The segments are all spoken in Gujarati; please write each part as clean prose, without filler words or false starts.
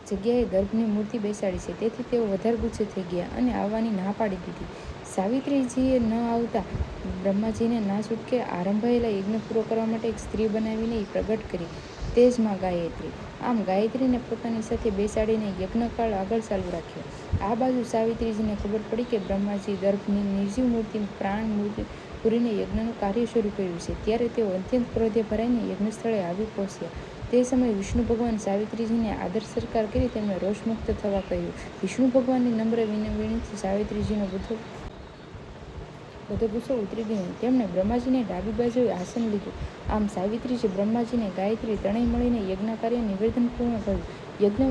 જગ્યાએ દર્ભની મૂર્તિ બેસાડી છે, તેથી તેઓ વધારે ગુસ્સે થઈ ગયા અને આવવાની ના પાડી દીધી. સાવિત્રીજીએ ન આવતા બ્રહ્માજીને ના છૂટકે આરંભાયેલા યજ્ઞ પૂરો કરવા માટે એક સ્ત્રી બનાવીને પ્રગટ કરી, તે જ માં ગાયત્રી. આમ ગાયત્રીને પોતાની સાથે બેસાડીને યજ્ઞકાળ આગળ ચાલુ રાખ્યો. આ બાજુ સાવિત્રીજીને ખબર પડી કે બ્રહ્માજી દર્ભની નિર્જીવ મૂર્તિ પ્રાણ પૂરીને યજ્ઞનું કાર્ય શરૂ કર્યું છે. ત્યારે તેઓ અત્યંત ક્રોધે ભરાઈને યજ્ઞસ્થળે આવી પહોંચ્યા. તે સમયે વિષ્ણુ ભગવાન સાવિત્રીજીને આદર સત્કાર કરી તેમને રોષમુક્ત થવા કહ્યું. વિષ્ણુ ભગવાનની નમ્ર વિનંતીથી સાવિત્રીજીનો બધો ગુસ્સો ઉતરી ગયો. તેમણે બ્રહ્માજીને ડાબી બાજુએ આસન લીધું. આમ સાવિત્રીજી, બ્રહ્માજીને ગાયત્રી ત્રણેય મળીને યજ્ઞ કાર્ય નિવેદન પૂર્ણ કર્યું. યજ્ઞ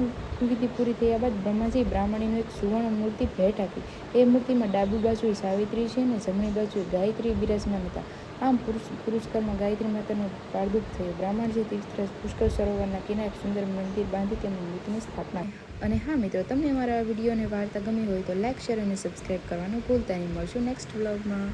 વિધિ પૂરી થયા બાદ બ્રહ્માજીએ બ્રાહ્મણીને એક સુવર્ણ મૂર્તિ ભેટ આપી. એ મૂર્તિમાં ડાબી બાજુએ સાવિત્રીજી અને જમણી બાજુએ ગાયત્રી બિરાજમાન હતા. આમ પુષ્કરમાં ગાયત્રી માતાનો પ્રાદુર્ભાવ થયો. બ્રાહ્મણજી તીર્થરાજ પુષ્કર સરોવરના કિનારે સુંદર મંદિર બાંધી તેમની મૂર્તિની સ્થાપના. અને હા મિત્રો, તમને અમારા આ વિડીયો અને વાર્તા ગમી હોય તો લાઇક, શેર અને સબસ્ક્રાઈબ કરવાનું ભૂલતા નહીં. મળશું નેક્સ્ટ વ્લોગમાં.